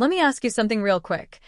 Let me ask you something real quick.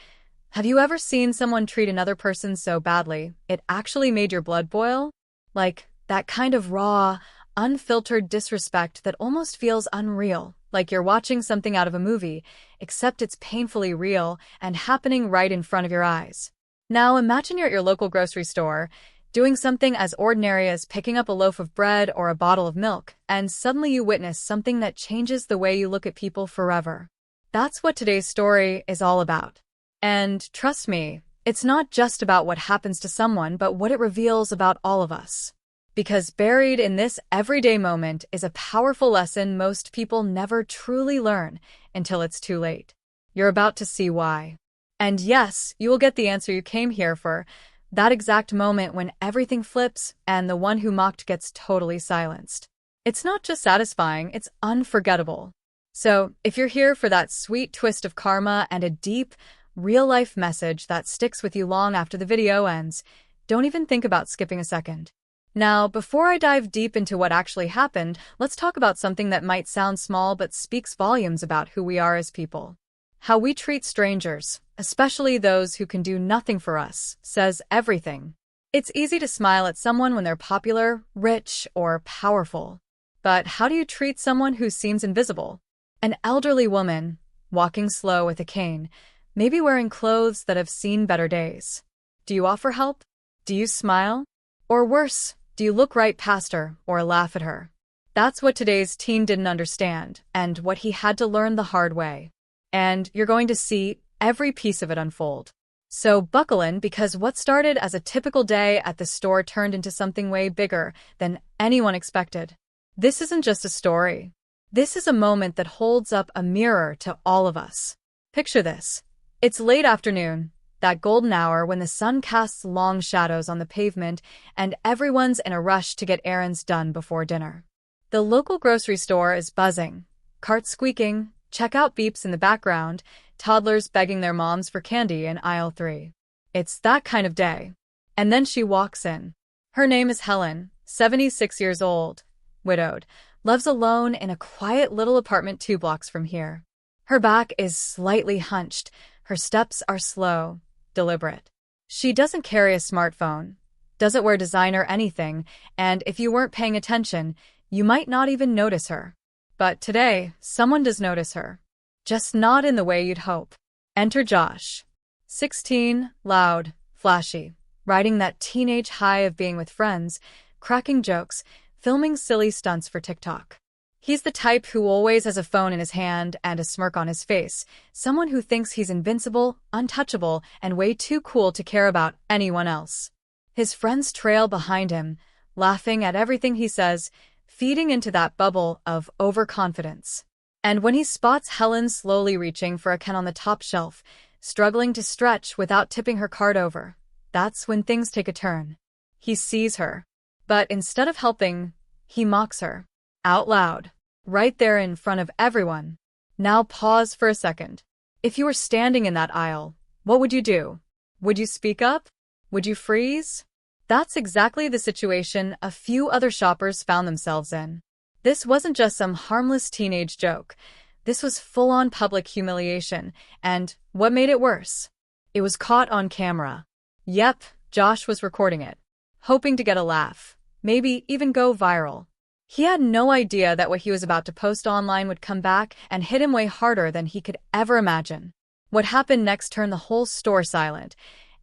Have you ever seen someone treat another person so badly it actually made your blood boil? Like that kind of raw, unfiltered disrespect that almost feels unreal, like you're watching something out of a movie, except it's painfully real and happening right in front of your eyes. Now imagine you're at your local grocery store, doing something as ordinary as picking up a loaf of bread or a bottle of milk, and suddenly you witness something that changes the way you look at people forever. That's what today's story is all about. And trust me, it's not just about what happens to someone, but what it reveals about all of us. Because buried in this everyday moment is a powerful lesson most people never truly learn until it's too late. You're about to see why. And yes, you will get the answer you came here for, that exact moment when everything flips and the one who mocked gets totally silenced. It's not just satisfying, it's unforgettable. So, if you're here for that sweet twist of karma and a deep, real-life message that sticks with you long after the video ends, don't even think about skipping a second. Now, before I dive deep into what actually happened, let's talk about something that might sound small but speaks volumes about who we are as people. How we treat strangers, especially those who can do nothing for us, says everything. It's easy to smile at someone when they're popular, rich, or powerful. But how do you treat someone who seems invisible? An elderly woman, walking slow with a cane, maybe wearing clothes that have seen better days. Do you offer help? Do you smile? Or worse, do you look right past her or laugh at her? That's what today's teen didn't understand, and what he had to learn the hard way. And you're going to see every piece of it unfold. So buckle in, because what started as a typical day at the store turned into something way bigger than anyone expected. This isn't just a story. This is a moment that holds up a mirror to all of us. Picture this. It's late afternoon, that golden hour when the sun casts long shadows on the pavement and everyone's in a rush to get errands done before dinner. The local grocery store is buzzing, carts squeaking, checkout beeps in the background, toddlers begging their moms for candy in aisle 3. It's that kind of day. And then she walks in. Her name is Helen, 76 years old, widowed, lives alone in a quiet little apartment 2 blocks from here. Her back is slightly hunched, her steps are slow, deliberate. She doesn't carry a smartphone, doesn't wear designer anything, and if you weren't paying attention, you might not even notice her. But today, someone does notice her. Just not in the way you'd hope. Enter Josh. 16, loud, flashy, riding that teenage high of being with friends, cracking jokes, filming silly stunts for TikTok. He's the type who always has a phone in his hand and a smirk on his face, someone who thinks he's invincible, untouchable, and way too cool to care about anyone else. His friends trail behind him, laughing at everything he says, feeding into that bubble of overconfidence. And when he spots Helen slowly reaching for a can on the top shelf, struggling to stretch without tipping her cart over, that's when things take a turn. He sees her. But instead of helping, he mocks her. Out loud. Right there in front of everyone. Now pause for a second. If you were standing in that aisle, what would you do? Would you speak up? Would you freeze? That's exactly the situation a few other shoppers found themselves in. This wasn't just some harmless teenage joke. This was full-on public humiliation, and what made it worse? It was caught on camera. Yep, Josh was recording it, hoping to get a laugh, maybe even go viral. He had no idea that what he was about to post online would come back and hit him way harder than he could ever imagine. What happened next turned the whole store silent,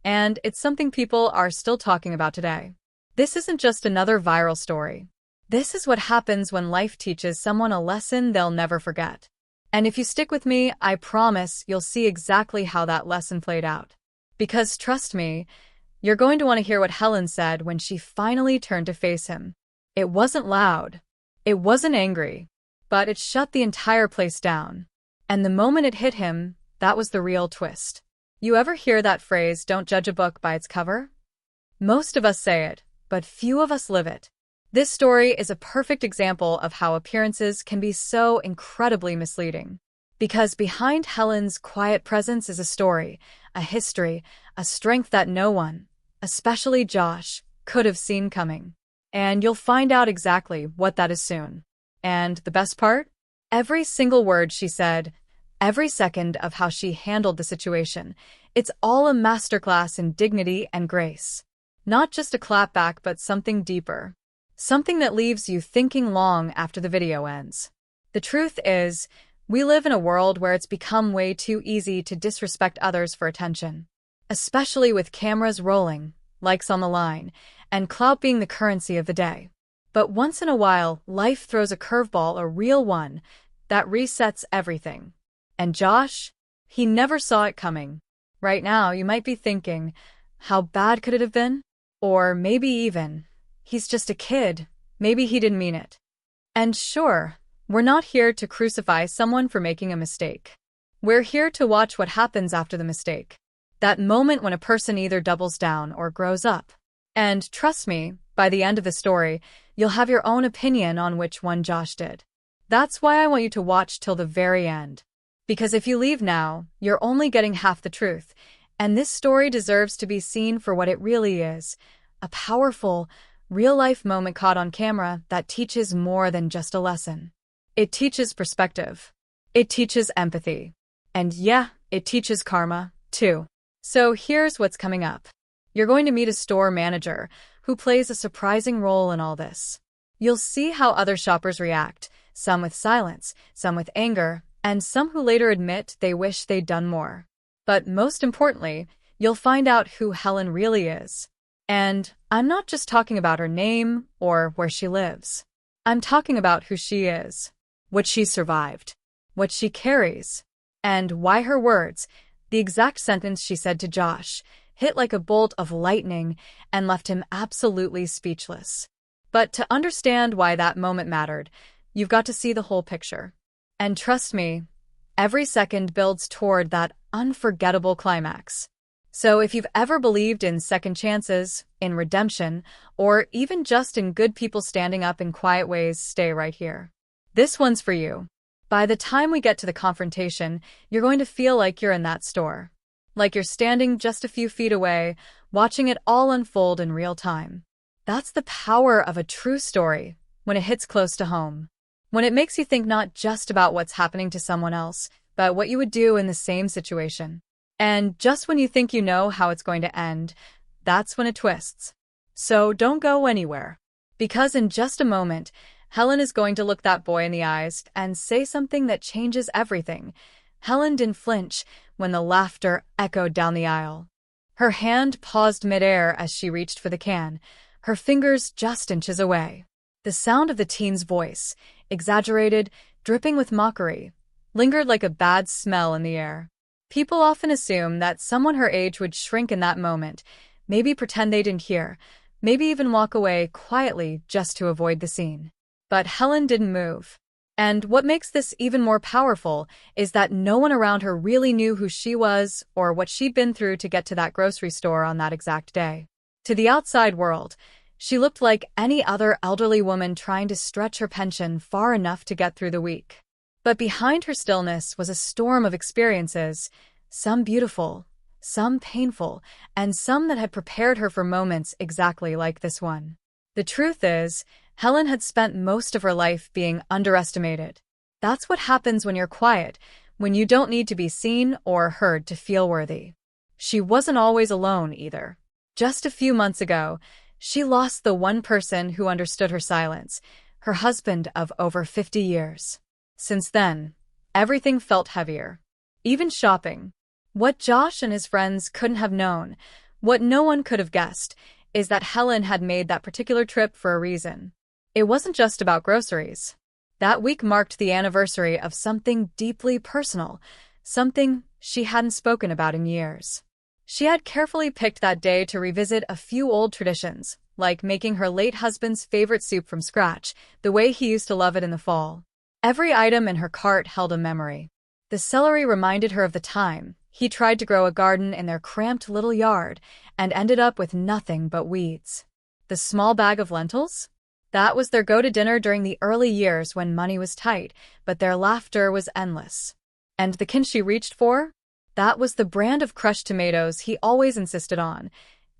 and it's something people are still talking about today. This isn't just another viral story. This is what happens when life teaches someone a lesson they'll never forget. And if you stick with me, I promise you'll see exactly how that lesson played out. Because trust me, you're going to want to hear what Helen said when she finally turned to face him. It wasn't loud. It wasn't angry. But it shut the entire place down. And the moment it hit him, that was the real twist. You ever hear that phrase, "Don't judge a book by its cover"? Most of us say it, but few of us live it. This story is a perfect example of how appearances can be so incredibly misleading. Because behind Helen's quiet presence is a story, a history, a strength that no one, especially Josh, could have seen coming. And you'll find out exactly what that is soon. And the best part? Every single word she said, Every second of how she handled the situation. It's all a masterclass in dignity and grace. Not just a clapback, but something deeper. Something that leaves you thinking long after the video ends. The truth is, we live in a world where it's become way too easy to disrespect others for attention. Especially with cameras rolling, likes on the line, and clout being the currency of the day. But once in a while, life throws a curveball, a real one, that resets everything. And Josh? He never saw it coming. Right now, you might be thinking, how bad could it have been? Or maybe even, he's just a kid, maybe he didn't mean it. And sure, we're not here to crucify someone for making a mistake. We're here to watch what happens after the mistake. That moment when a person either doubles down or grows up. And trust me, by the end of the story, you'll have your own opinion on which one Josh did. That's why I want you to watch till the very end. Because if you leave now, you're only getting half the truth, and this story deserves to be seen for what it really is, a powerful, real-life moment caught on camera that teaches more than just a lesson. It teaches perspective. It teaches empathy. And yeah, it teaches karma, too. So here's what's coming up. You're going to meet a store manager who plays a surprising role in all this. You'll see how other shoppers react, some with silence, some with anger, and some who later admit they wish they'd done more. But most importantly, you'll find out who Helen really is. And I'm not just talking about her name or where she lives. I'm talking about who she is, what she survived, what she carries, and why her words, the exact sentence she said to Josh, hit like a bolt of lightning and left him absolutely speechless. But to understand why that moment mattered, you've got to see the whole picture. And trust me, every second builds toward that unforgettable climax. So if you've ever believed in second chances, in redemption, or even just in good people standing up in quiet ways, stay right here. This one's for you. By the time we get to the confrontation, you're going to feel like you're in that store. Like you're standing just a few feet away, watching it all unfold in real time. That's the power of a true story, when it hits close to home. When it makes you think not just about what's happening to someone else, but what you would do in the same situation. And just when you think you know how it's going to end, that's when it twists. So don't go anywhere. Because in just a moment, Helen is going to look that boy in the eyes and say something that changes everything. Helen didn't flinch when the laughter echoed down the aisle. Her hand paused midair as she reached for the can, her fingers just inches away. The sound of the teen's voice, exaggerated, dripping with mockery, lingered like a bad smell in the air. People often assume that someone her age would shrink in that moment, maybe pretend they didn't hear, maybe even walk away quietly just to avoid the scene. But Helen didn't move. And what makes this even more powerful is that no one around her really knew who she was or what she'd been through to get to that grocery store on that exact day. To the outside world, she looked like any other elderly woman trying to stretch her pension far enough to get through the week. But behind her stillness was a storm of experiences, some beautiful, some painful, and some that had prepared her for moments exactly like this one. The truth is, Helen had spent most of her life being underestimated. That's what happens when you're quiet, when you don't need to be seen or heard to feel worthy. She wasn't always alone either. Just a few months ago, she lost the one person who understood her silence, her husband of over 50 years. Since then, everything felt heavier. Even shopping. What Josh and his friends couldn't have known, what no one could have guessed, is that Helen had made that particular trip for a reason. It wasn't just about groceries. That week marked the anniversary of something deeply personal, something she hadn't spoken about in years. She had carefully picked that day to revisit a few old traditions, like making her late husband's favorite soup from scratch, the way he used to love it in the fall. Every item in her cart held a memory. The celery reminded her of the time he tried to grow a garden in their cramped little yard and ended up with nothing but weeds. The small bag of lentils? That was their go-to dinner during the early years when money was tight, but their laughter was endless. And the kin she reached for? That was the brand of crushed tomatoes he always insisted on,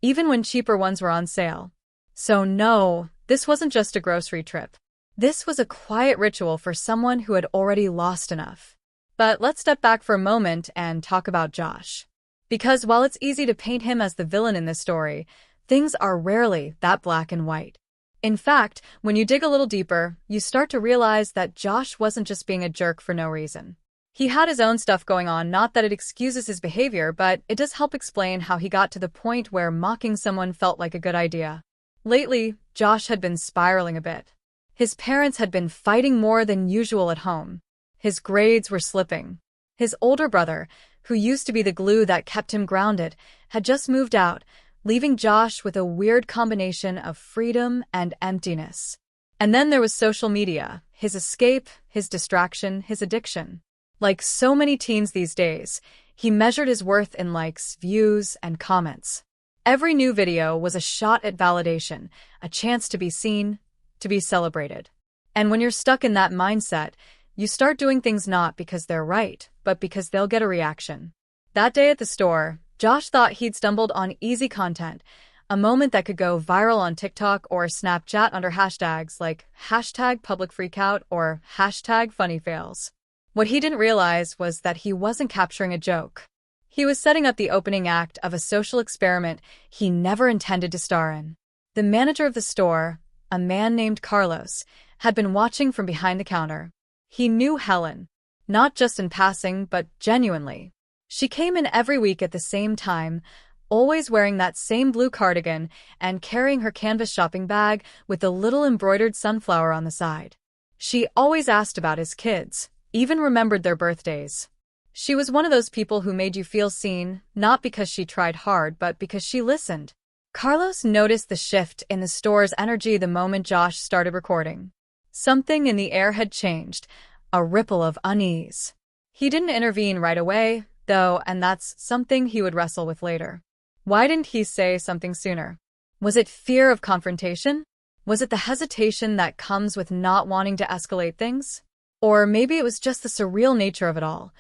even when cheaper ones were on sale. So no, this wasn't just a grocery trip. This was a quiet ritual for someone who had already lost enough. But let's step back for a moment and talk about Josh. Because while it's easy to paint him as the villain in this story, things are rarely that black and white. In fact, when you dig a little deeper, you start to realize that Josh wasn't just being a jerk for no reason. He had his own stuff going on, not that it excuses his behavior, but it does help explain how he got to the point where mocking someone felt like a good idea. Lately, Josh had been spiraling a bit. His parents had been fighting more than usual at home. His grades were slipping. His older brother, who used to be the glue that kept him grounded, had just moved out, leaving Josh with a weird combination of freedom and emptiness. And then there was social media, his escape, his distraction, his addiction. Like so many teens these days, he measured his worth in likes, views, and comments. Every new video was a shot at validation, a chance to be seen, to be celebrated. And when you're stuck in that mindset, you start doing things not because they're right, but because they'll get a reaction. That day at the store, Josh thought he'd stumbled on easy content, a moment that could go viral on TikTok or Snapchat under hashtags like #PublicFreakout or #FunnyFails. What he didn't realize was that he wasn't capturing a joke. He was setting up the opening act of a social experiment he never intended to star in. The manager of the store, a man named Carlos, had been watching from behind the counter. He knew Helen, not just in passing, but genuinely. She came in every week at the same time, always wearing that same blue cardigan and carrying her canvas shopping bag with a little embroidered sunflower on the side. She always asked about his kids, even remembered their birthdays. She was one of those people who made you feel seen, not because she tried hard, but because she listened. Carlos noticed the shift in the store's energy the moment Josh started recording. Something in the air had changed, a ripple of unease. He didn't intervene right away, though, and that's something he would wrestle with later. Why didn't he say something sooner? Was it fear of confrontation? Was it the hesitation that comes with not wanting to escalate things? Or maybe it was just the surreal nature of it all,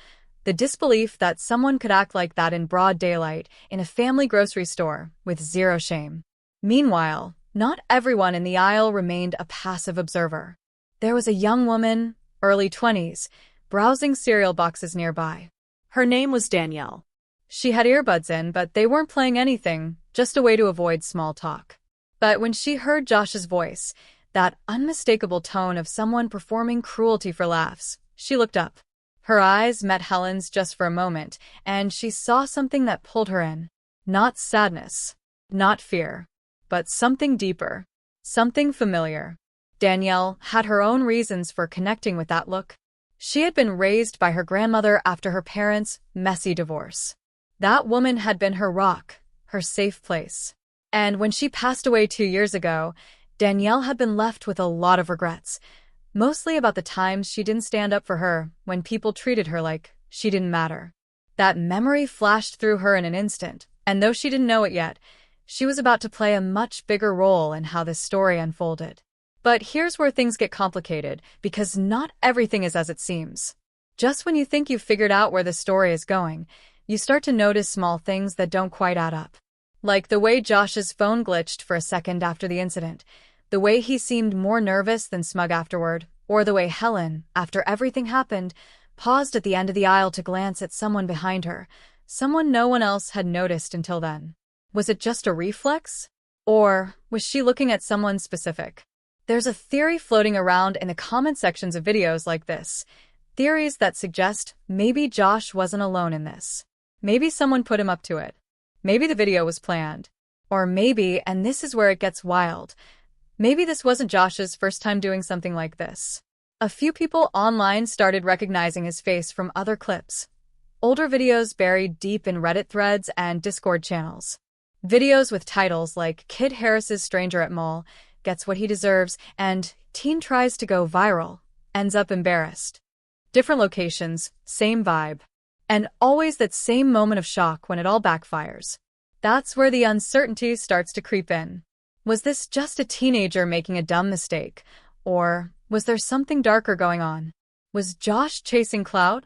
the disbelief that someone could act like that in broad daylight in a family grocery store with zero shame. Meanwhile, not everyone in the aisle remained a passive observer. There was a young woman, early 20s, browsing cereal boxes nearby. Her name was Danielle. She had earbuds in, but they weren't playing anything, just a way to avoid small talk. But when she heard Josh's voice, that unmistakable tone of someone performing cruelty for laughs, she looked up. Her eyes met Helen's just for a moment, and she saw something that pulled her in. Not sadness, not fear, but something deeper, something familiar. Danielle had her own reasons for connecting with that look. She had been raised by her grandmother after her parents' messy divorce. That woman had been her rock, her safe place. And when she passed away 2 years ago, Danielle had been left with a lot of regrets, mostly about the times she didn't stand up for her when people treated her like she didn't matter. That memory flashed through her in an instant, and though she didn't know it yet, she was about to play a much bigger role in how this story unfolded. But here's where things get complicated, because not everything is as it seems. Just when you think you've figured out where the story is going, you start to notice small things that don't quite add up. Like the way Josh's phone glitched for a second after the incident, the way he seemed more nervous than smug afterward, or the way Helen, after everything happened, paused at the end of the aisle to glance at someone behind her, someone no one else had noticed until then. Was it just a reflex? Or was she looking at someone specific? There's a theory floating around in the comment sections of videos like this. Theories that suggest maybe Josh wasn't alone in this. Maybe someone put him up to it. Maybe the video was planned. Or maybe, and this is where it gets wild, maybe this wasn't Josh's first time doing something like this. A few people online started recognizing his face from other clips. Older videos buried deep in Reddit threads and Discord channels. Videos with titles like Kid Harris's Stranger at Mall, Gets What He Deserves, and Teen Tries to Go Viral, Ends Up Embarrassed. Different locations, same vibe. And always that same moment of shock when it all backfires. That's where the uncertainty starts to creep in. Was this just a teenager making a dumb mistake? Or was there something darker going on? Was Josh chasing clout?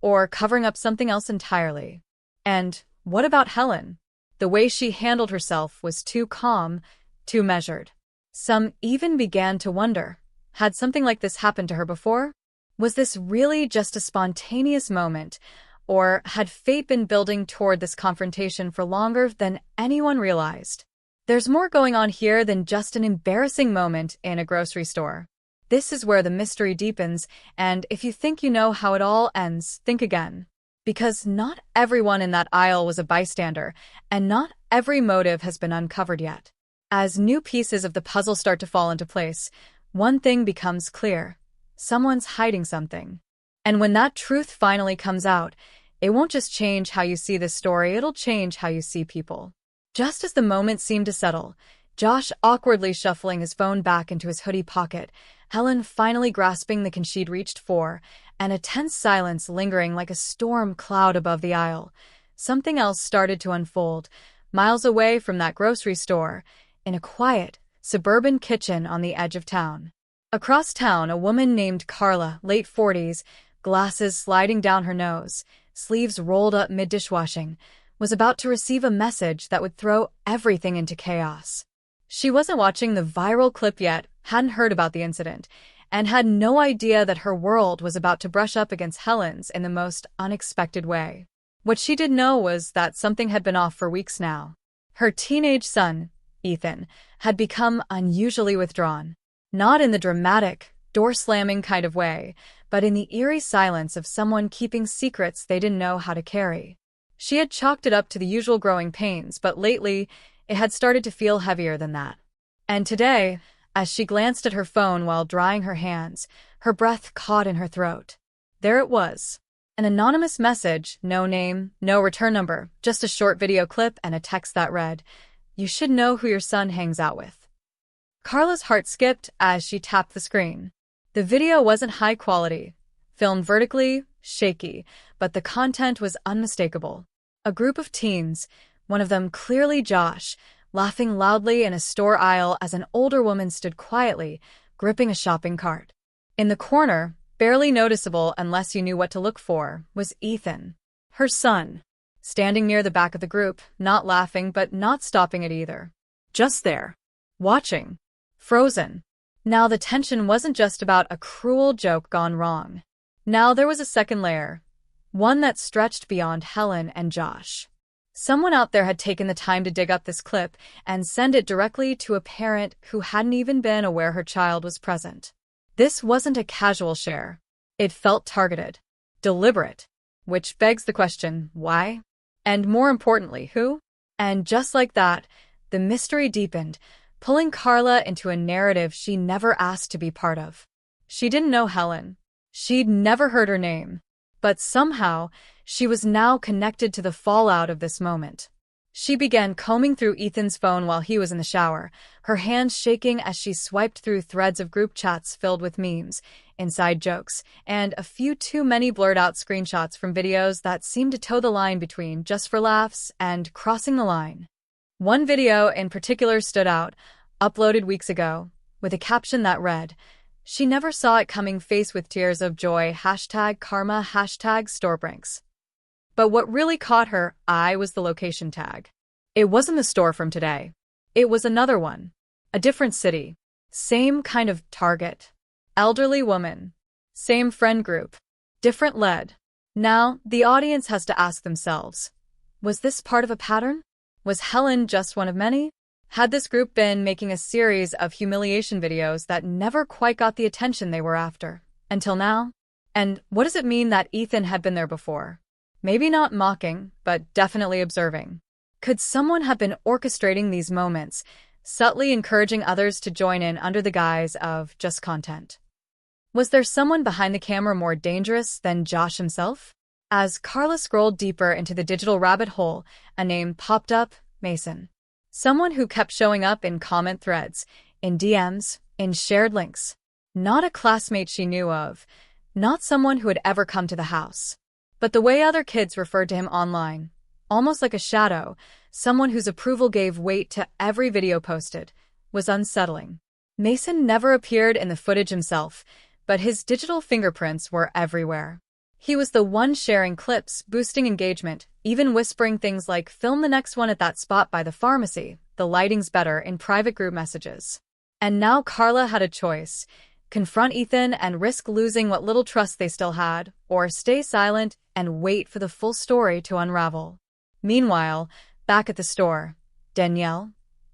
Or covering up something else entirely? And what about Helen? The way she handled herself was too calm, too measured. Some even began to wonder, had something like this happened to her before? Was this really just a spontaneous moment, or had fate been building toward this confrontation for longer than anyone realized? There's more going on here than just an embarrassing moment in a grocery store. This is where the mystery deepens, and if you think you know how it all ends, think again. Because not everyone in that aisle was a bystander, and not every motive has been uncovered yet. As new pieces of the puzzle start to fall into place, one thing becomes clear. Someone's hiding something. And when that truth finally comes out, it won't just change how you see this story, it'll change how you see people. Just as the moment seemed to settle, Josh awkwardly shuffling his phone back into his hoodie pocket, Helen finally grasping the can she'd reached for, and a tense silence lingering like a storm cloud above the aisle, something else started to unfold, miles away from that grocery store, in a quiet, suburban kitchen on the edge of town. Across town, a woman named Carla, late 40s, glasses sliding down her nose, sleeves rolled up mid-dishwashing, was about to receive a message that would throw everything into chaos. She wasn't watching the viral clip yet, hadn't heard about the incident, and had no idea that her world was about to brush up against Helen's in the most unexpected way. What she did know was that something had been off for weeks now. Her teenage son, Ethan, had become unusually withdrawn. Not in the dramatic, door-slamming kind of way, but in the eerie silence of someone keeping secrets they didn't know how to carry. She had chalked it up to the usual growing pains, but lately, it had started to feel heavier than that. And today, as she glanced at her phone while drying her hands, her breath caught in her throat. There it was. An anonymous message, no name, no return number, just a short video clip and a text that read, "You should know who your son hangs out with." Carla's heart skipped as she tapped the screen. The video wasn't high quality, filmed vertically, shaky, but the content was unmistakable. A group of teens, one of them clearly Josh, laughing loudly in a store aisle as an older woman stood quietly, gripping a shopping cart. In the corner, barely noticeable unless you knew what to look for, was Ethan, her son, standing near the back of the group, not laughing but not stopping it either. Just there, watching, frozen. Now the tension wasn't just about a cruel joke gone wrong. Now there was a second layer, one that stretched beyond Helen and Josh. Someone out there had taken the time to dig up this clip and send it directly to a parent who hadn't even been aware her child was present. This wasn't a casual share. It felt targeted, deliberate, which begs the question, why? And more importantly, who? And just like that, the mystery deepened, pulling Carla into a narrative she never asked to be part of. She didn't know Helen. She'd never heard her name. But somehow, she was now connected to the fallout of this moment. She began combing through Ethan's phone while he was in the shower, her hands shaking as she swiped through threads of group chats filled with memes, inside jokes, and a few too many blurred-out screenshots from videos that seemed to toe the line between just for laughs and crossing the line. One video in particular stood out, uploaded weeks ago, with a caption that read, "She never saw it coming, face with tears of joy, #karma, #storebrinks." But what really caught her eye was the location tag. It wasn't the store from today. It was another one. A different city. Same kind of target. Elderly woman. Same friend group. Different lead. Now, the audience has to ask themselves, was this part of a pattern? Was Helen just one of many? Had this group been making a series of humiliation videos that never quite got the attention they were after, until now? And what does it mean that Ethan had been there before? Maybe not mocking, but definitely observing. Could someone have been orchestrating these moments, subtly encouraging others to join in under the guise of just content? Was there someone behind the camera more dangerous than Josh himself? As Carla scrolled deeper into the digital rabbit hole, a name popped up, Mason. Someone who kept showing up in comment threads, in DMs, in shared links. Not a classmate she knew of, not someone who had ever come to the house. But the way other kids referred to him online, almost like a shadow, someone whose approval gave weight to every video posted, was unsettling. Mason never appeared in the footage himself, but his digital fingerprints were everywhere. He was the one sharing clips, boosting engagement, even whispering things like, "Film the next one at that spot by the pharmacy, the lighting's better," in private group messages. And now Carla had a choice. confront Ethan and risk losing what little trust they still had, or stay silent and wait for the full story to unravel. Meanwhile, back at the store, Danielle,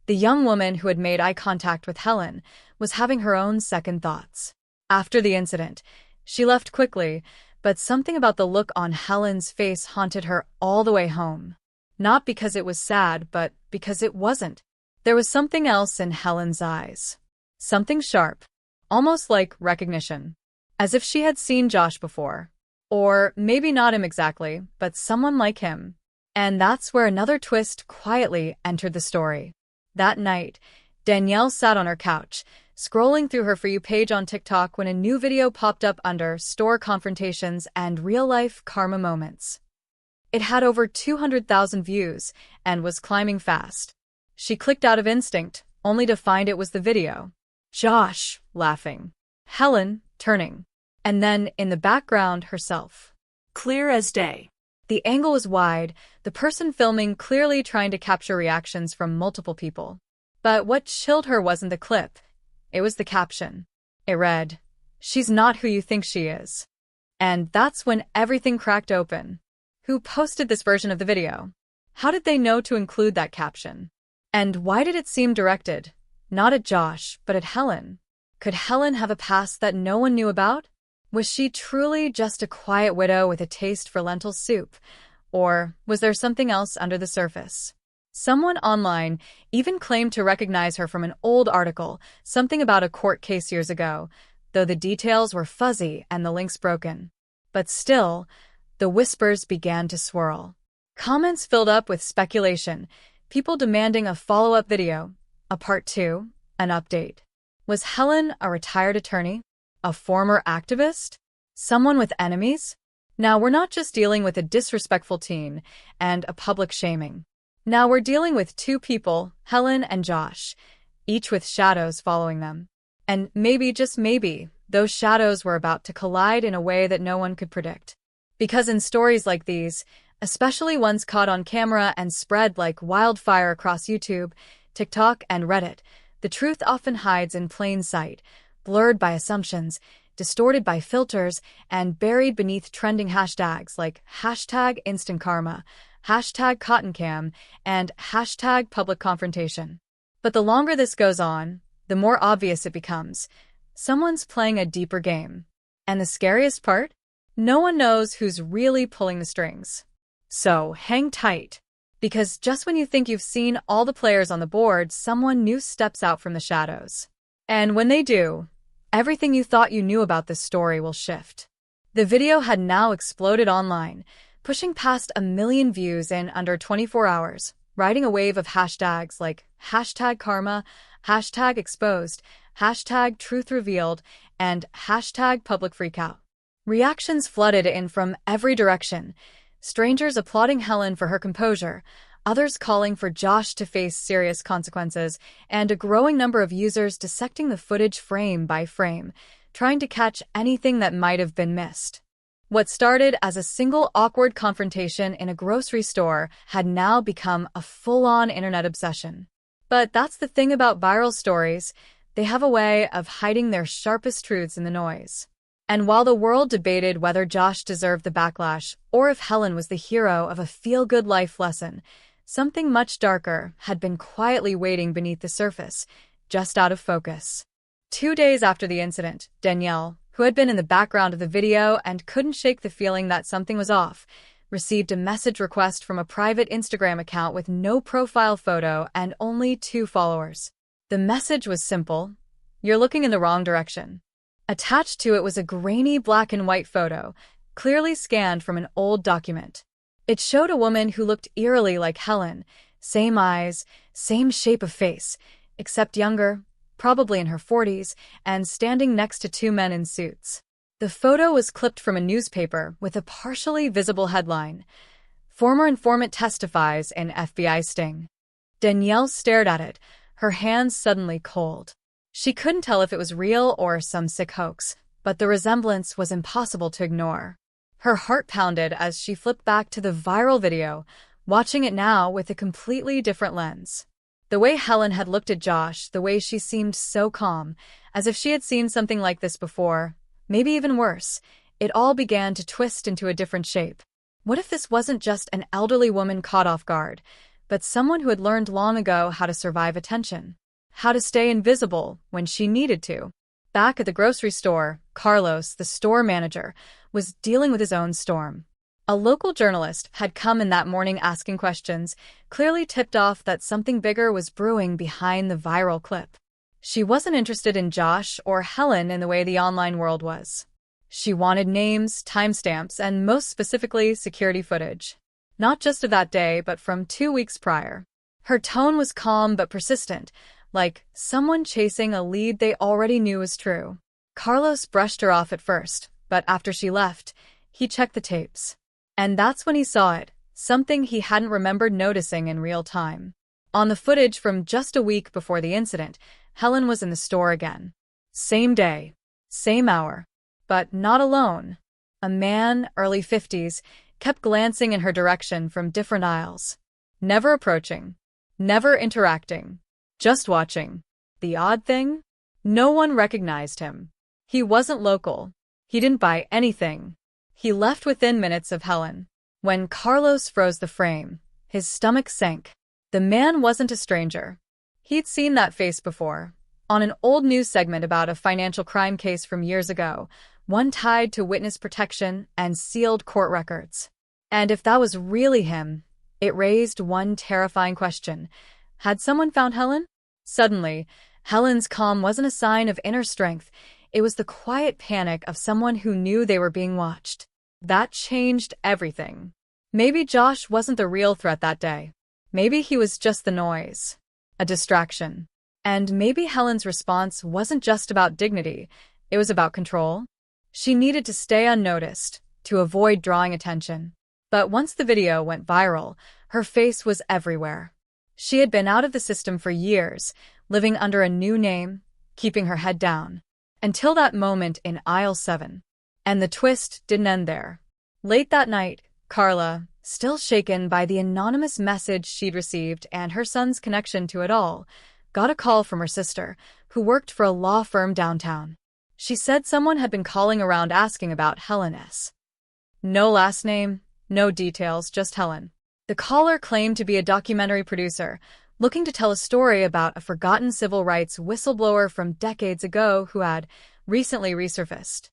the young woman who had made eye contact with Helen, was having her own second thoughts. After the incident, she left quickly, but something about the look on Helen's face haunted her all the way home. Not because it was sad, but because it wasn't. There was something else in Helen's eyes. Something sharp, almost like recognition. As if she had seen Josh before. Or maybe not him exactly, but someone like him. And that's where another twist quietly entered the story. That night, Danielle sat on her couch, scrolling through her For You page on TikTok when a new video popped up under Store Confrontations and Real-Life Karma Moments. It had over 200,000 views and was climbing fast. She clicked out of instinct, only to find it was the video. Josh, laughing. Helen, turning. And then, in the background, herself. Clear as day. The angle was wide, the person filming clearly trying to capture reactions from multiple people. But what chilled her wasn't the clip. It was the caption. It read, "She's not who you think she is." And that's when everything cracked open. Who posted this version of the video? How did they know to include that caption? And why did it seem directed, not at Josh, but at Helen? Could Helen have a past that no one knew about? Was she truly just a quiet widow with a taste for lentil soup? Or was there something else under the surface? Someone online even claimed to recognize her from an old article, something about a court case years ago, though the details were fuzzy and the links broken. But still, the whispers began to swirl. Comments filled up with speculation, people demanding a follow-up video, a part 2, an update. Was Helen a retired attorney? A former activist? Someone with enemies? Now we're not just dealing with a disrespectful teen and a public shaming. Now we're dealing with two people, Helen and Josh, each with shadows following them. And maybe, just maybe, those shadows were about to collide in a way that no one could predict. Because in stories like these, especially ones caught on camera and spread like wildfire across YouTube, TikTok, and Reddit, the truth often hides in plain sight, blurred by assumptions, distorted by filters, and buried beneath trending hashtags like #InstantKarma, #CottonCam, and #PublicConfrontation. But the longer this goes on, the more obvious it becomes. Someone's playing a deeper game. And the scariest part? No one knows who's really pulling the strings. So hang tight. Because just when you think you've seen all the players on the board, someone new steps out from the shadows. And when they do, everything you thought you knew about this story will shift. The video had now exploded online, pushing past 1 million views in under 24 hours, riding a wave of hashtags like #Karma, #Exposed, #TruthRevealed, and #PublicFreakout. Reactions flooded in from every direction, strangers applauding Helen for her composure, others calling for Josh to face serious consequences, and a growing number of users dissecting the footage frame by frame, trying to catch anything that might have been missed. What started as a single awkward confrontation in a grocery store had now become a full-on internet obsession. But that's the thing about viral stories, they have a way of hiding their sharpest truths in the noise. And while the world debated whether Josh deserved the backlash or if Helen was the hero of a feel-good life lesson, something much darker had been quietly waiting beneath the surface, just out of focus. 2 days after the incident, Danielle, who had been in the background of the video and couldn't shake the feeling that something was off, received a message request from a private Instagram account with no profile photo and only 2 followers. The message was simple: "You're looking in the wrong direction." Attached to it was a grainy black and white photo, clearly scanned from an old document. It showed a woman who looked eerily like Helen, same eyes, same shape of face, except younger, probably in her 40s, and standing next to 2 men in suits. The photo was clipped from a newspaper with a partially visible headline, "Former informant testifies in FBI sting." Danielle stared at it, her hands suddenly cold. She couldn't tell if it was real or some sick hoax, but the resemblance was impossible to ignore. Her heart pounded as she flipped back to the viral video, watching it now with a completely different lens. The way Helen had looked at Josh, the way she seemed so calm, as if she had seen something like this before, maybe even worse. It all began to twist into a different shape. What if this wasn't just an elderly woman caught off guard, but someone who had learned long ago how to survive attention, how to stay invisible when she needed to? Back at the grocery store, Carlos, the store manager, was dealing with his own storm. A local journalist had come in that morning asking questions, clearly tipped off that something bigger was brewing behind the viral clip. She wasn't interested in Josh or Helen in the way the online world was. She wanted names, timestamps, and most specifically, security footage. Not just of that day, but from 2 weeks prior. Her tone was calm but persistent, like someone chasing a lead they already knew was true. Carlos brushed her off at first, but after she left, he checked the tapes. And that's when he saw it, something he hadn't remembered noticing in real time. On the footage from just a week before the incident, Helen was in the store again. Same day, same hour. But not alone. A man, early 50s, kept glancing in her direction from different aisles. Never approaching. Never interacting. Just watching. The odd thing? No one recognized him. He wasn't local. He didn't buy anything. He left within minutes of Helen. When Carlos froze the frame, his stomach sank. The man wasn't a stranger. He'd seen that face before. On an old news segment about a financial crime case from years ago, one tied to witness protection and sealed court records. And if that was really him, it raised one terrifying question. Had someone found Helen? Suddenly, Helen's calm wasn't a sign of inner strength. It was the quiet panic of someone who knew they were being watched. That changed everything. Maybe Josh wasn't the real threat that day. Maybe he was just the noise. A distraction. And maybe Helen's response wasn't just about dignity. It was about control. She needed to stay unnoticed, to avoid drawing attention. But once the video went viral, her face was everywhere. She had been out of the system for years, living under a new name, keeping her head down. Until that moment in aisle 7. And the twist didn't end there. Late that night, Carla, still shaken by the anonymous message she'd received and her son's connection to it all, got a call from her sister, who worked for a law firm downtown. She said someone had been calling around asking about Helen S. No last name, no details, just Helen. The caller claimed to be a documentary producer, looking to tell a story about a forgotten civil rights whistleblower from decades ago who had recently resurfaced.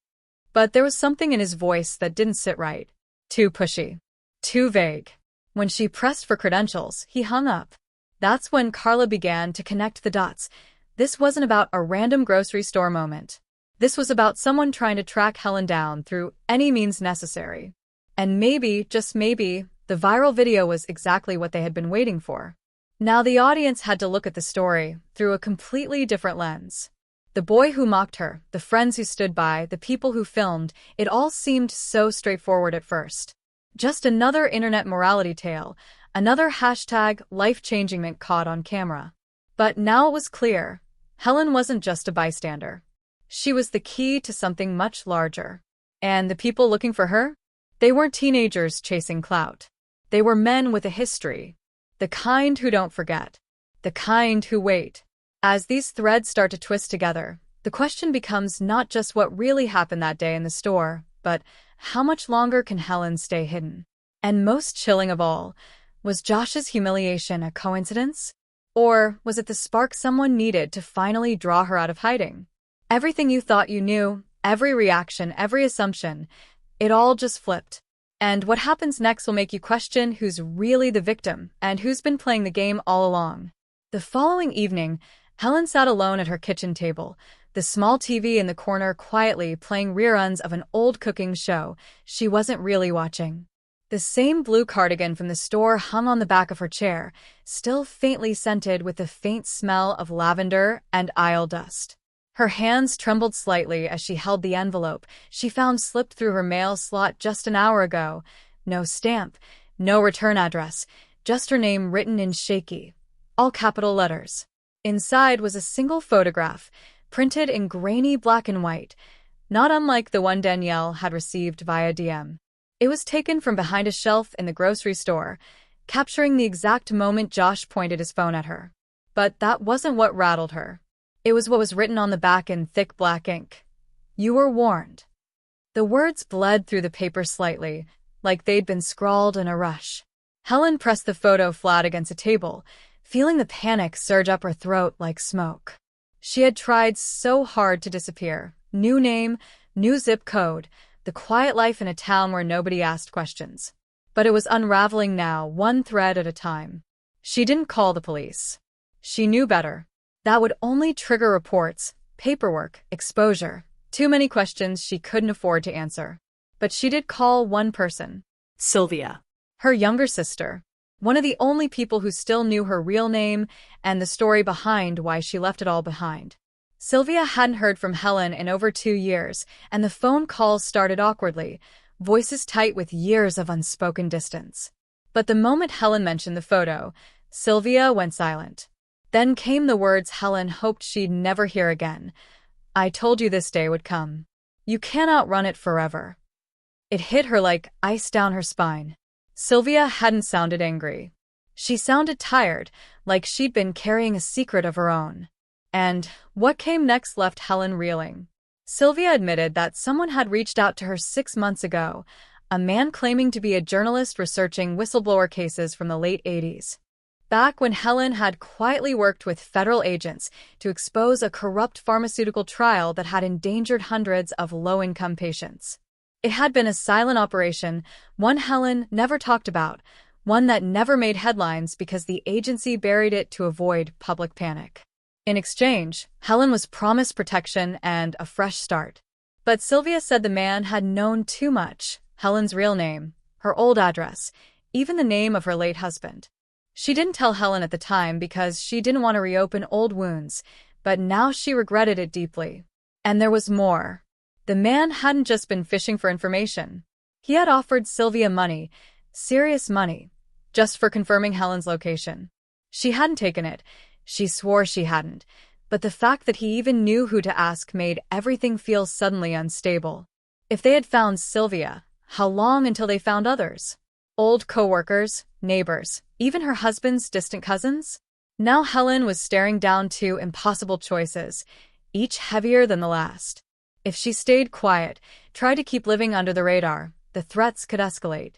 But there was something in his voice that didn't sit right. Too pushy. Too vague. When she pressed for credentials, he hung up. That's when Carla began to connect the dots. This wasn't about a random grocery store moment. This was about someone trying to track Helen down through any means necessary. And maybe, just maybe, the viral video was exactly what they had been waiting for. Now the audience had to look at the story through a completely different lens. The boy who mocked her, the friends who stood by, the people who filmed, it all seemed so straightforward at first. Just another internet morality tale, another hashtag life-changing caught on camera. But now it was clear. Helen wasn't just a bystander. She was the key to something much larger. And the people looking for her? They weren't teenagers chasing clout. They were men with a history. The kind who don't forget. The kind who wait. As these threads start to twist together, the question becomes not just what really happened that day in the store, but how much longer can Helen stay hidden? And most chilling of all, was Josh's humiliation a coincidence? Or was it the spark someone needed to finally draw her out of hiding? Everything you thought you knew, every reaction, every assumption, it all just flipped. And what happens next will make you question who's really the victim and who's been playing the game all along. The following evening, Helen sat alone at her kitchen table, the small TV in the corner quietly playing reruns of an old cooking show she wasn't really watching. The same blue cardigan from the store hung on the back of her chair, still faintly scented with the faint smell of lavender and aisle dust. Her hands trembled slightly as she held the envelope she found slipped through her mail slot just an hour ago. No stamp, no return address, just her name written in shaky, all capital letters. Inside was a single photograph, printed in grainy black and white, not unlike the one Danielle had received via DM. It was taken from behind a shelf in the grocery store, capturing the exact moment Josh pointed his phone at her. But that wasn't what rattled her. It was what was written on the back in thick black ink. "You were warned." The words bled through the paper slightly, like they'd been scrawled in a rush. Helen pressed the photo flat against a table, feeling the panic surge up her throat like smoke. She had tried so hard to disappear. New name, new zip code, the quiet life in a town where nobody asked questions. But it was unraveling now, one thread at a time. She didn't call the police. She knew better. That would only trigger reports, paperwork, exposure. Too many questions she couldn't afford to answer. But she did call one person. Sylvia. Her younger sister. One of the only people who still knew her real name and the story behind why she left it all behind. Sylvia hadn't heard from Helen in over 2 years, and the phone calls started awkwardly, voices tight with years of unspoken distance. But the moment Helen mentioned the photo, Sylvia went silent. Then came the words Helen hoped she'd never hear again. "I told you this day would come. You can't outrun it forever." It hit her like ice down her spine. Sylvia hadn't sounded angry. She sounded tired, like she'd been carrying a secret of her own. And what came next left Helen reeling. Sylvia admitted that someone had reached out to her 6 months ago, a man claiming to be a journalist researching whistleblower cases from the late 80s. Back when Helen had quietly worked with federal agents to expose a corrupt pharmaceutical trial that had endangered hundreds of low-income patients. It had been a silent operation, one Helen never talked about, one that never made headlines because the agency buried it to avoid public panic. In exchange, Helen was promised protection and a fresh start. But Sylvia said the man had known too much: Helen's real name, her old address, even the name of her late husband. She didn't tell Helen at the time because she didn't want to reopen old wounds, but now she regretted it deeply. And there was more. The man hadn't just been fishing for information. He had offered Sylvia money, serious money, just for confirming Helen's location. She hadn't taken it. She swore she hadn't. But the fact that he even knew who to ask made everything feel suddenly unstable. If they had found Sylvia, how long until they found others? Old co-workers, neighbors, even her husband's distant cousins? Now Helen was staring down 2 impossible choices, each heavier than the last. If she stayed quiet, tried to keep living under the radar, the threats could escalate.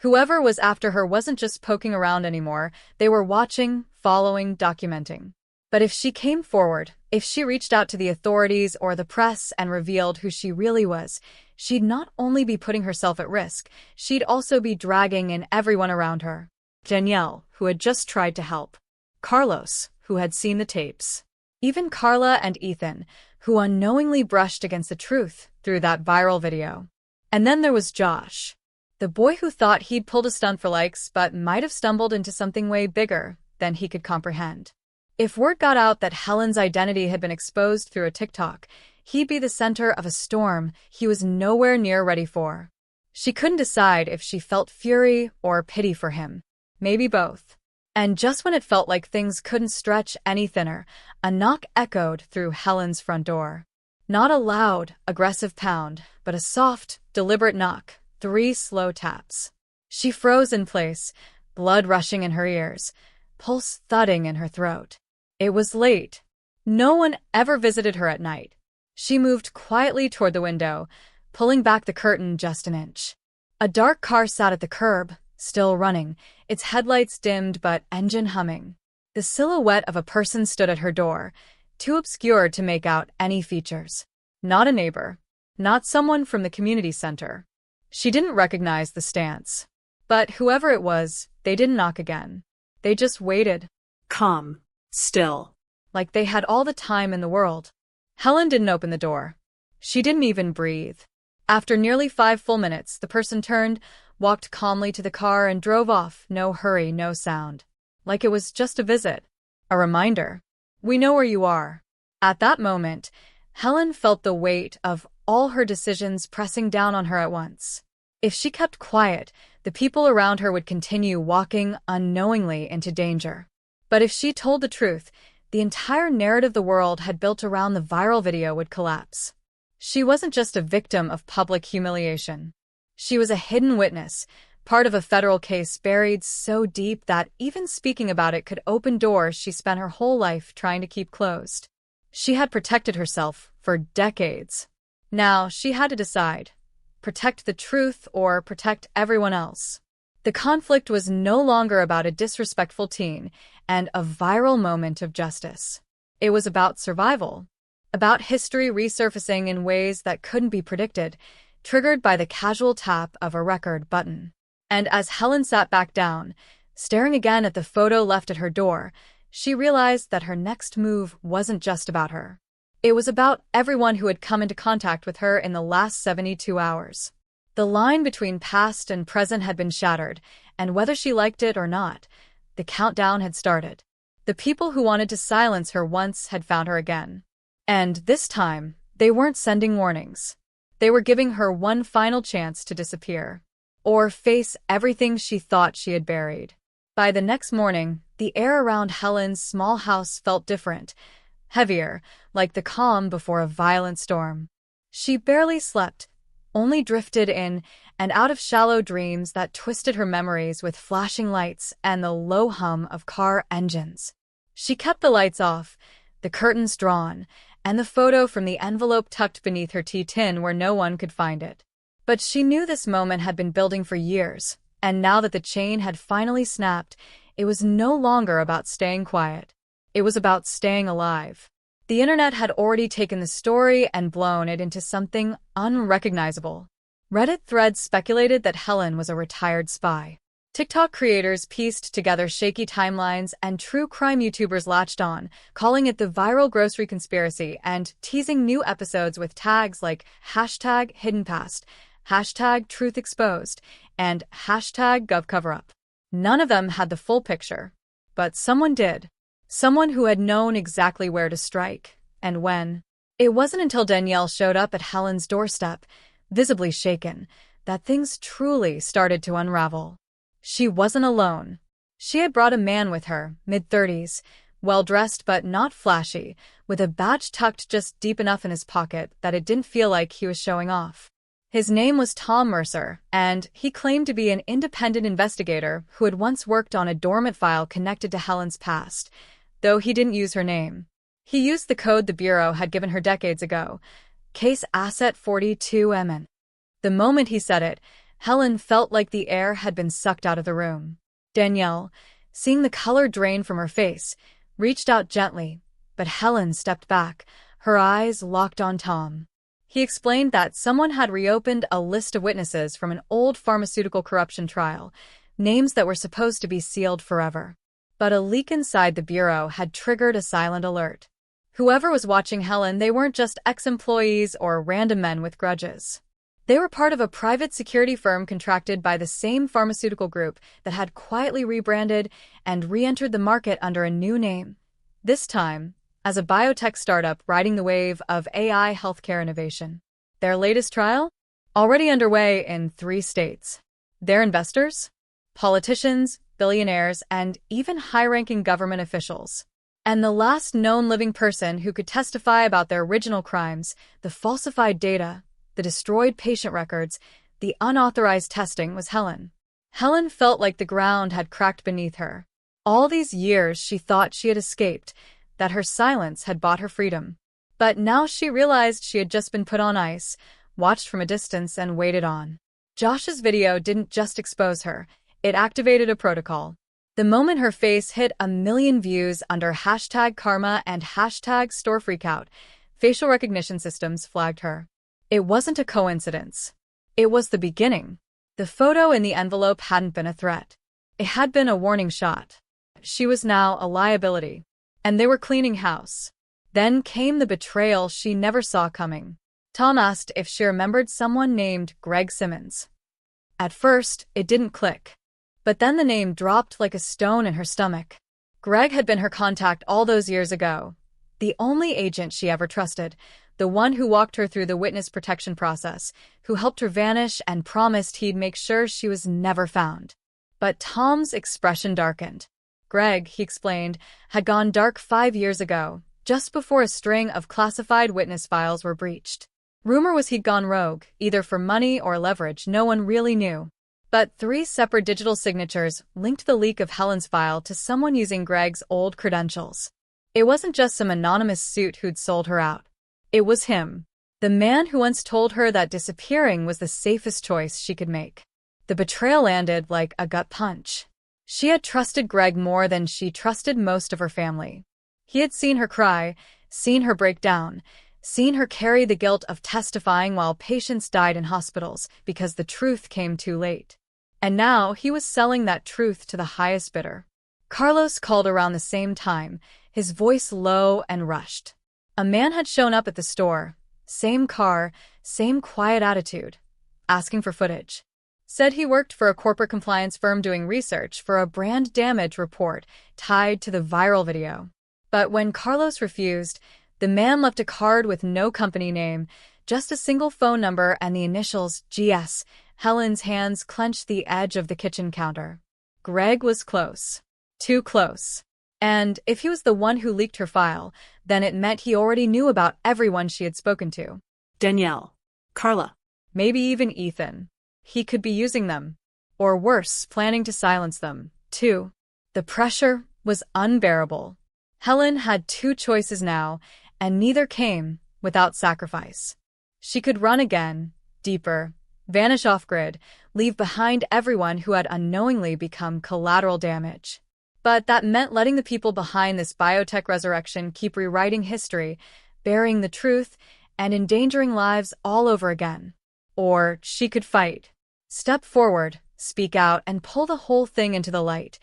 Whoever was after her wasn't just poking around anymore, they were watching, following, documenting. But if she came forward, if she reached out to the authorities or the press and revealed who she really was, she'd not only be putting herself at risk, she'd also be dragging in everyone around her. Danielle, who had just tried to help. Carlos, who had seen the tapes. Even Carla and Ethan, who unknowingly brushed against the truth through that viral video. And then there was Josh, the boy who thought he'd pulled a stunt for likes but might have stumbled into something way bigger than he could comprehend. If word got out that Helen's identity had been exposed through a TikTok, he'd be the center of a storm he was nowhere near ready for. She couldn't decide if she felt fury or pity for him. Maybe both. And just when it felt like things couldn't stretch any thinner, a knock echoed through Helen's front door. Not a loud, aggressive pound, but a soft, deliberate knock, 3 slow taps. She froze in place, blood rushing in her ears, pulse thudding in her throat. It was late. No one ever visited her at night. She moved quietly toward the window, pulling back the curtain just an inch. A dark car sat at the curb, still running, its headlights dimmed but engine humming. The silhouette of a person stood at her door, too obscured to make out any features. Not a neighbor. Not someone from the community center. She didn't recognize the stance. But whoever it was, they didn't knock again. They just waited. Calm. Still. Like they had all the time in the world. Helen didn't open the door. She didn't even breathe. After nearly 5 full minutes, the person turned, walked calmly to the car and drove off, no hurry, no sound. Like it was just a visit. A reminder. We know where you are. At that moment, Helen felt the weight of all her decisions pressing down on her at once. If she kept quiet, the people around her would continue walking unknowingly into danger. But if she told the truth, the entire narrative the world had built around the viral video would collapse. She wasn't just a victim of public humiliation. She was a hidden witness, part of a federal case buried so deep that even speaking about it could open doors she spent her whole life trying to keep closed. She had protected herself for decades. Now she had to decide: protect the truth or protect everyone else. The conflict was no longer about a disrespectful teen and a viral moment of justice. It was about survival, about history resurfacing in ways that couldn't be predicted, triggered by the casual tap of a record button. And as Helen sat back down, staring again at the photo left at her door, she realized that her next move wasn't just about her. It was about everyone who had come into contact with her in the last 72 hours. The line between past and present had been shattered, and whether she liked it or not, the countdown had started. The people who wanted to silence her once had found her again. And this time, they weren't sending warnings. They were giving her one final chance to disappear, or face everything she thought she had buried. By the next morning, the air around Helen's small house felt different, heavier, like the calm before a violent storm. She barely slept, only drifted in and out of shallow dreams that twisted her memories with flashing lights and the low hum of car engines. She kept the lights off, the curtains drawn, and the photo from the envelope tucked beneath her tea tin where no one could find it. But she knew this moment had been building for years, and now that the chain had finally snapped, it was no longer about staying quiet. It was about staying alive. The internet had already taken the story and blown it into something unrecognizable. Reddit threads speculated that Helen was a retired spy. TikTok creators pieced together shaky timelines, and true crime YouTubers latched on, calling it the viral grocery conspiracy and teasing new episodes with tags like #HiddenPast, #TruthExposed, and #GovCoverup. None of them had the full picture, but someone did. Someone who had known exactly where to strike, and when. It wasn't until Danielle showed up at Helen's doorstep, visibly shaken, that things truly started to unravel. She wasn't alone. She had brought a man with her, mid-30s, well-dressed but not flashy, with a badge tucked just deep enough in his pocket that it didn't feel like he was showing off. His name was Tom Mercer, and he claimed to be an independent investigator who had once worked on a dormant file connected to Helen's past, though he didn't use her name. He used the code the Bureau had given her decades ago, Case Asset 42MN. The moment he said it, Helen felt like the air had been sucked out of the room. Danielle, seeing the color drain from her face, reached out gently, but Helen stepped back, her eyes locked on Tom. He explained that someone had reopened a list of witnesses from an old pharmaceutical corruption trial, names that were supposed to be sealed forever. But a leak inside the Bureau had triggered a silent alert. Whoever was watching Helen, they weren't just ex-employees or random men with grudges. They were part of a private security firm contracted by the same pharmaceutical group that had quietly rebranded and re-entered the market under a new name. This time, as a biotech startup riding the wave of AI healthcare innovation. Their latest trial? Already underway in 3 states. Their investors? Politicians, billionaires, and even high-ranking government officials. And the last known living person who could testify about their original crimes, the falsified data, the destroyed patient records, the unauthorized testing, was Helen. Helen felt like the ground had cracked beneath her. All these years she thought she had escaped, that her silence had bought her freedom. But now she realized she had just been put on ice, watched from a distance, and waited on. Josh's video didn't just expose her, it activated a protocol. The moment her face hit 1 million views under #karma and #storefreakout, facial recognition systems flagged her. It wasn't a coincidence. It was the beginning. The photo in the envelope hadn't been a threat. It had been a warning shot. She was now a liability. And they were cleaning house. Then came the betrayal she never saw coming. Tom asked if she remembered someone named Greg Simmons. At first, it didn't click. But then the name dropped like a stone in her stomach. Greg had been her contact all those years ago. The only agent she ever trusted. The one who walked her through the witness protection process, who helped her vanish and promised he'd make sure she was never found. But Tom's expression darkened. Greg, he explained, had gone dark 5 years ago, just before a string of classified witness files were breached. Rumor was he'd gone rogue, either for money or leverage, no one really knew. But 3 separate digital signatures linked the leak of Helen's file to someone using Greg's old credentials. It wasn't just some anonymous suit who'd sold her out. It was him. The man who once told her that disappearing was the safest choice she could make. The betrayal landed like a gut punch. She had trusted Greg more than she trusted most of her family. He had seen her cry, seen her break down, seen her carry the guilt of testifying while patients died in hospitals because the truth came too late. And now he was selling that truth to the highest bidder. Carlos called around the same time, his voice low and rushed. A man had shown up at the store, same car, same quiet attitude, asking for footage. Said he worked for a corporate compliance firm doing research for a brand damage report tied to the viral video. But when Carlos refused, the man left a card with no company name, just a single phone number and the initials GS. Helen's hands clenched the edge of the kitchen counter. Greg was close. Too close. And if he was the one who leaked her file, then it meant he already knew about everyone she had spoken to. Danielle. Carla. Maybe even Ethan. He could be using them. Or worse, planning to silence them, too. The pressure was unbearable. Helen had two choices now, and neither came without sacrifice. She could run again, deeper, vanish off-grid, leave behind everyone who had unknowingly become collateral damage. But that meant letting the people behind this biotech resurrection keep rewriting history, burying the truth, and endangering lives all over again. Or she could fight. Step forward, speak out, and pull the whole thing into the light,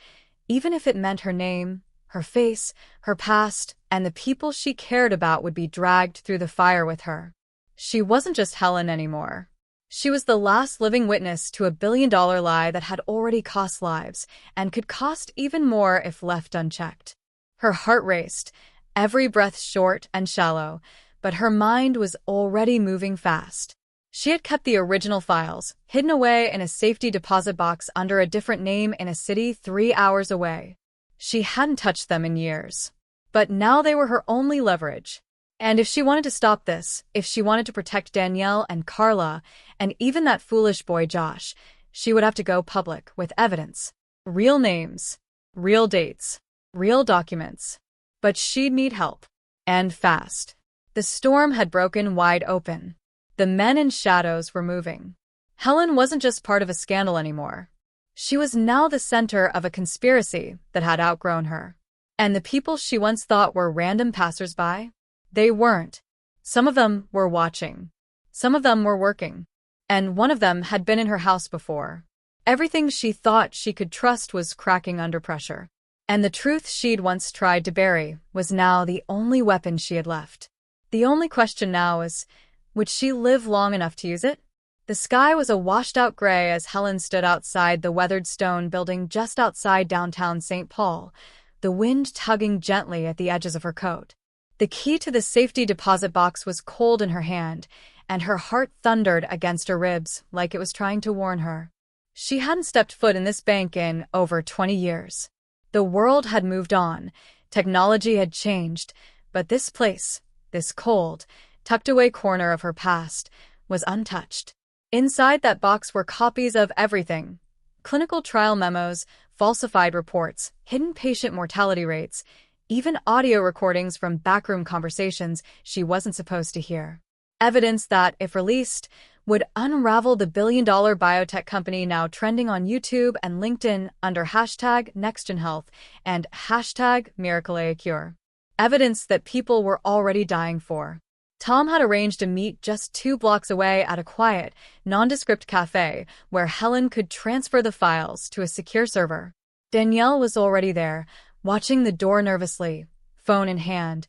even if it meant her name, her face, her past, and the people she cared about would be dragged through the fire with her. She wasn't just Helen anymore. She was the last living witness to a billion-dollar lie that had already cost lives, and could cost even more if left unchecked. Her heart raced, every breath short and shallow, but her mind was already moving fast. She had kept the original files, hidden away in a safety deposit box under a different name in a city 3 hours away. She hadn't touched them in years. But now they were her only leverage. And if she wanted to stop this, if she wanted to protect Danielle and Carla, and even that foolish boy Josh, she would have to go public with evidence. Real names, real dates, real documents. But she'd need help. And fast. The storm had broken wide open. The men in shadows were moving. Helen wasn't just part of a scandal anymore. She was now the center of a conspiracy that had outgrown her. And the people she once thought were random passersby? They weren't. Some of them were watching. Some of them were working. And one of them had been in her house before. Everything she thought she could trust was cracking under pressure. And the truth she'd once tried to bury was now the only weapon she had left. The only question now was, would she live long enough to use it? The sky was a washed-out gray as Helen stood outside the weathered stone building just outside downtown St. Paul, the wind tugging gently at the edges of her coat. The key to the safety deposit box was cold in her hand, and her heart thundered against her ribs like it was trying to warn her. She hadn't stepped foot in this bank in over 20 years. The world had moved on, technology had changed, but this place, this cold, tucked-away corner of her past, was untouched. Inside that box were copies of everything: clinical trial memos, falsified reports, hidden patient mortality rates, even audio recordings from backroom conversations she wasn't supposed to hear. Evidence that, if released, would unravel the billion-dollar biotech company now trending on YouTube and LinkedIn under hashtag NextGenHealth and hashtag MiracleACure. Evidence that people were already dying for. Tom had arranged to meet just 2 blocks away at a quiet, nondescript cafe where Helen could transfer the files to a secure server. Danielle was already there, watching the door nervously, phone in hand,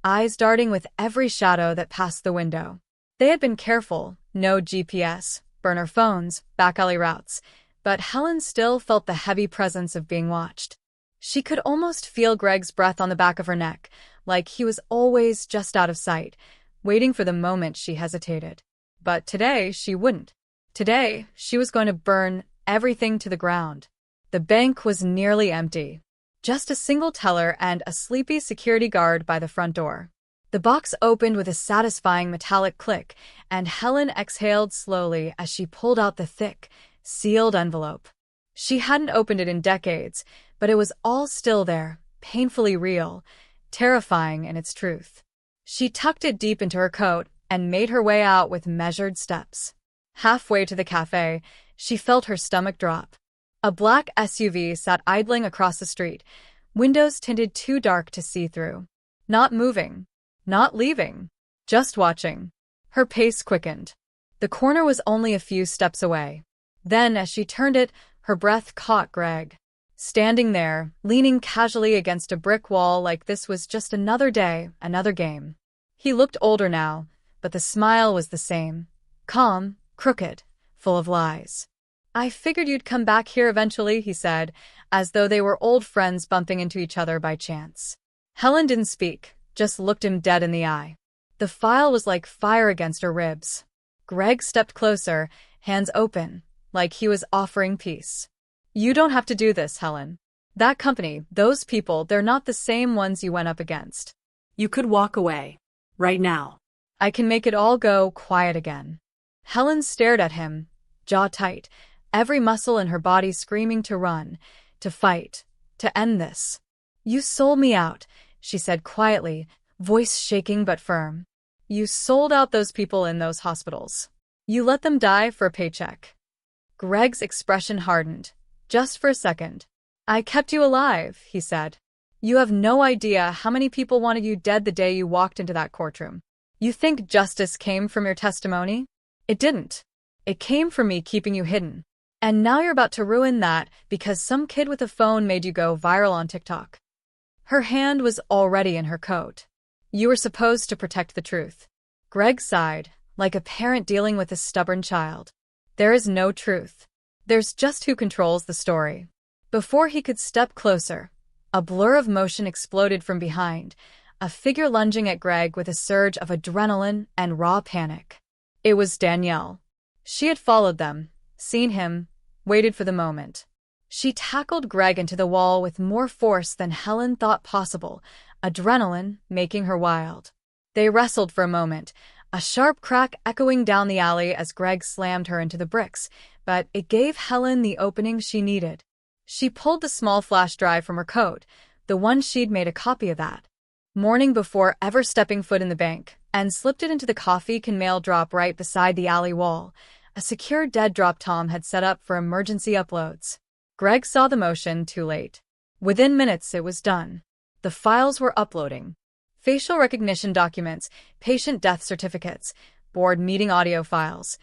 eyes darting with every shadow that passed the window. They had been careful, no GPS, burner phones, back alley routes, but Helen still felt the heavy presence of being watched. She could almost feel Greg's breath on the back of her neck, like he was always just out of sight, waiting for the moment she hesitated. But today she wouldn't. Today, she was going to burn everything to the ground. The bank was nearly empty. Just a single teller and a sleepy security guard by the front door. The box opened with a satisfying metallic click, and Helen exhaled slowly as she pulled out the thick, sealed envelope. She hadn't opened it in decades, but it was all still there, painfully real. terrifying in its truth. She tucked it deep into her coat and made her way out with measured steps. Halfway to the cafe, she felt her stomach drop. A black SUV sat idling across the street, windows tinted too dark to see through. Not moving, not leaving, just watching. Her pace quickened. The corner was only a few steps away. Then, as she turned it, her breath caught Greg. Standing there, leaning casually against a brick wall like this was just another day, another game. He looked older now, but the smile was the same. Calm, crooked, full of lies. "I figured you'd come back here eventually," he said, as though they were old friends bumping into each other by chance. Helen didn't speak, just looked him dead in the eye. The file was like fire against her ribs. Greg stepped closer, hands open, like he was offering peace. "You don't have to do this, Helen. That company, those people, they're not the same ones you went up against. You could walk away. Right now." I can make it all go quiet again." Helen stared at him, jaw tight, every muscle in her body screaming to run, to fight, to end this. "You sold me out," she said quietly, voice shaking but firm. "You sold out those people in those hospitals. You let them die for a paycheck." Greg's expression hardened, just for a second. "I kept you alive," he said. "You have no idea how many people wanted you dead the day you walked into that courtroom. You think justice came from your testimony? It didn't. It came from me keeping you hidden. And now you're about to ruin that because some kid with a phone made you go viral on TikTok." Her hand was already in her coat. "You were supposed to protect the truth." Greg sighed, like a parent dealing with a stubborn child. "There is no truth. There's just who controls the story." Before he could step closer, a blur of motion exploded from behind, a figure lunging at Greg with a surge of adrenaline and raw panic. It was Danielle. She had followed them, seen him, waited for the moment. She tackled Greg into the wall with more force than Helen thought possible, adrenaline making her wild. They wrestled for a moment, a sharp crack echoing down the alley as Greg slammed her into the bricks, but it gave Helen the opening she needed. She pulled the small flash drive from her coat, the one she'd made a copy of that morning before ever stepping foot in the bank, and slipped it into the coffee can mail drop right beside the alley wall, a secure dead drop Tom had set up for emergency uploads. Greg saw the motion too late. Within minutes it was done. The files were uploading. Facial recognition documents, patient death certificates, board meeting audio files.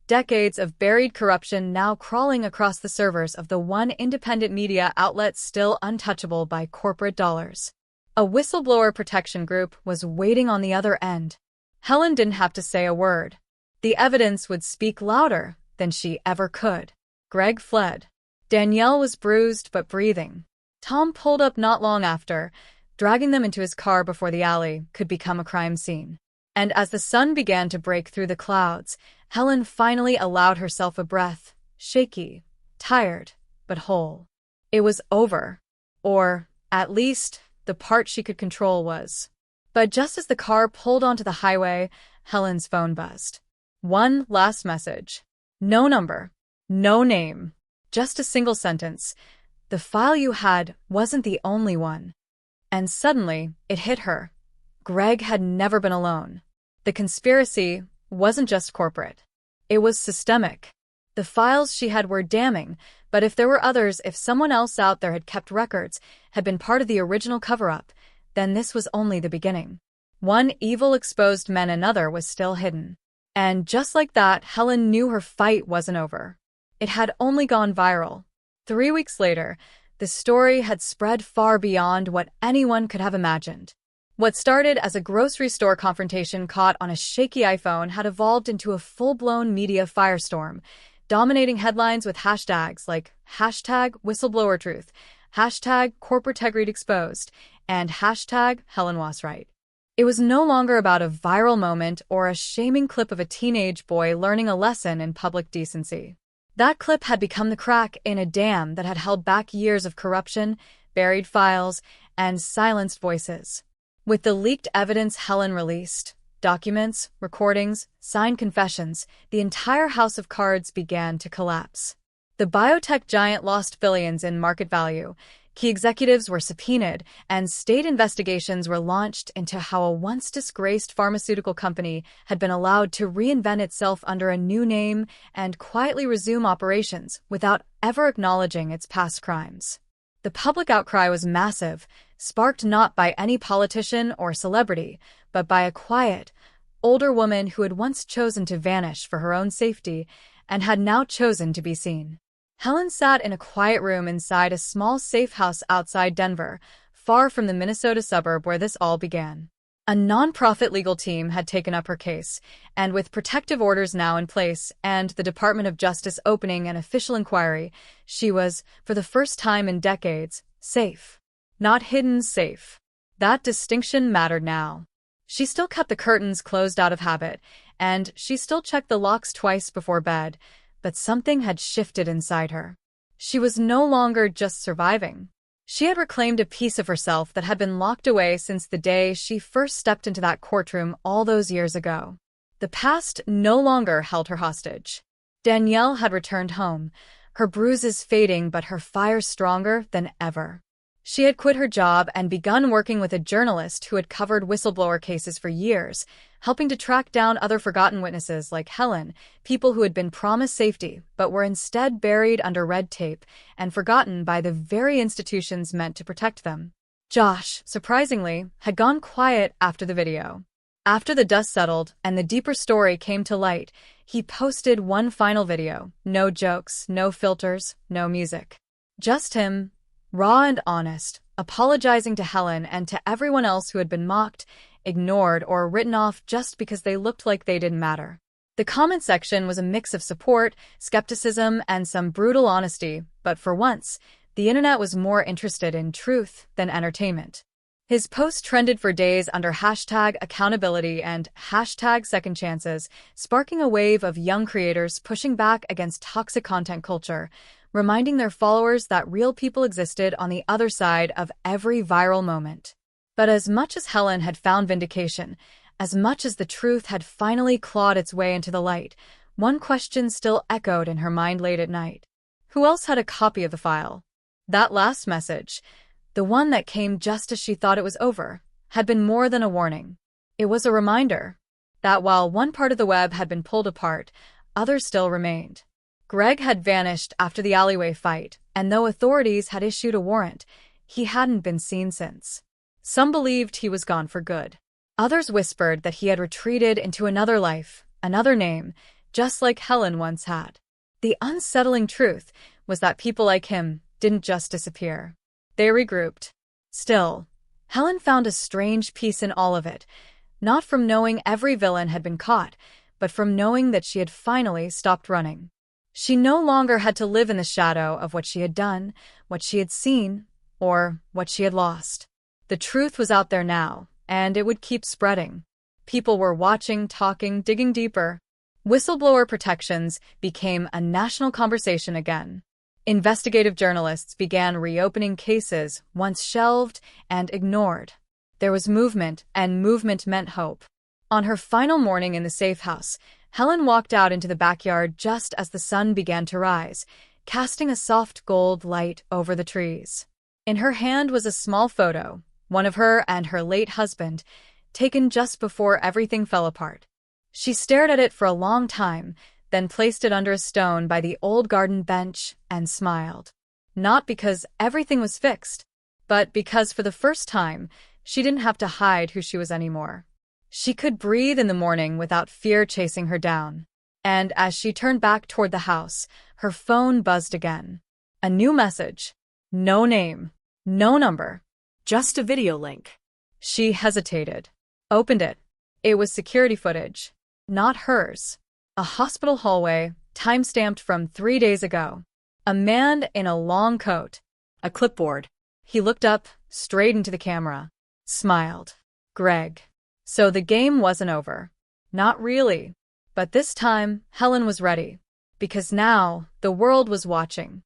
Decades of buried corruption now crawling across the servers of the one independent media outlet still untouchable by corporate dollars. A whistleblower protection group was waiting on the other end. Helen didn't have to say a word. The evidence would speak louder than she ever could. Greg fled. Danielle was bruised but breathing. Tom pulled up not long after, dragging them into his car before the alley could become a crime scene. And as the sun began to break through the clouds, Helen finally allowed herself a breath, shaky, tired, but whole. It was over. Or, at least, the part she could control was. But just as the car pulled onto the highway, Helen's phone buzzed. One last message. No number. No name. Just a single sentence. The file you had wasn't the only one. And suddenly, it hit her. Greg had never been alone. The conspiracy wasn't just corporate. It was systemic. The files she had were damning, but if there were others, if someone else out there had kept records, had been part of the original cover-up, then this was only the beginning. One evil exposed meant another was still hidden. And just like that, Helen knew her fight wasn't over. It had only gone viral. 3 weeks later, the story had spread far beyond what anyone could have imagined. What started as a grocery store confrontation caught on a shaky iPhone had evolved into a full-blown media firestorm, dominating headlines with hashtags like #WhistleblowerTruth, #CorporateGreedExposed, and #HelenWasRight. It was no longer about a viral moment or a shaming clip of a teenage boy learning a lesson in public decency. That clip had become the crack in a dam that had held back years of corruption, buried files, and silenced voices. With the leaked evidence Helen released, documents, recordings, signed confessions, the entire house of cards began to collapse. The biotech giant lost billions in market value, Key executives were subpoenaed, and state investigations were launched into how a once-disgraced pharmaceutical company had been allowed to reinvent itself under a new name and quietly resume operations without ever acknowledging its past crimes. The public outcry was massive, sparked not by any politician or celebrity, but by a quiet, older woman who had once chosen to vanish for her own safety and had now chosen to be seen. Helen sat in a quiet room inside a small safe house outside Denver, far from the Minnesota suburb where this all began. A nonprofit legal team had taken up her case, and with protective orders now in place and the Department of Justice opening an official inquiry, she was, for the first time in decades, safe. Not hidden, safe. That distinction mattered now. She still kept the curtains closed out of habit, and she still checked the locks twice before bed, but something had shifted inside her. She was no longer just surviving. She had reclaimed a piece of herself that had been locked away since the day she first stepped into that courtroom all those years ago. The past no longer held her hostage. Danielle had returned home, her bruises fading but her fire stronger than ever. She had quit her job and begun working with a journalist who had covered whistleblower cases for years, helping to track down other forgotten witnesses like Helen, people who had been promised safety but were instead buried under red tape and forgotten by the very institutions meant to protect them. Josh, surprisingly, had gone quiet after the video. After the dust settled and the deeper story came to light, he posted one final video. No jokes, no filters, no music. Just him, raw and honest, apologizing to Helen and to everyone else who had been mocked, ignored, or written off just because they looked like they didn't matter. The comment section was a mix of support, skepticism, and some brutal honesty, but for once, the internet was more interested in truth than entertainment. His post trended for days under hashtag accountability and hashtag second chances, sparking a wave of young creators pushing back against toxic content culture, reminding their followers that real people existed on the other side of every viral moment. But as much as Helen had found vindication, as much as the truth had finally clawed its way into the light, one question still echoed in her mind late at night. Who else had a copy of the file? That last message, the one that came just as she thought it was over, had been more than a warning. It was a reminder that while one part of the web had been pulled apart, others still remained. Greg had vanished after the alleyway fight, and though authorities had issued a warrant, he hadn't been seen since. Some believed he was gone for good. Others whispered that he had retreated into another life, another name, just like Helen once had. The unsettling truth was that people like him didn't just disappear. They regrouped. Still, Helen found a strange peace in all of it, not from knowing every villain had been caught, but from knowing that she had finally stopped running. She no longer had to live in the shadow of what she had done, what she had seen, or what she had lost. The truth was out there now, and it would keep spreading. People were watching, talking, digging deeper. Whistleblower protections became a national conversation again. Investigative journalists began reopening cases once shelved and ignored. There was movement, and movement meant hope. On her final morning in the safe house, Helen walked out into the backyard just as the sun began to rise, casting a soft gold light over the trees. In her hand was a small photo, one of her and her late husband, taken just before everything fell apart. She stared at it for a long time, then placed it under a stone by the old garden bench and smiled. Not because everything was fixed, but because for the first time, she didn't have to hide who she was anymore. She could breathe in the morning without fear chasing her down. And as she turned back toward the house, her phone buzzed again. A new message. No name. No number. Just a video link. She hesitated. Opened it. It was security footage. Not hers. A hospital hallway, time-stamped from 3 days ago. A man in a long coat. A clipboard. He looked up, straight into the camera. Smiled. Greg. So the game wasn't over. Not really. But this time, Helen was ready. Because now, the world was watching.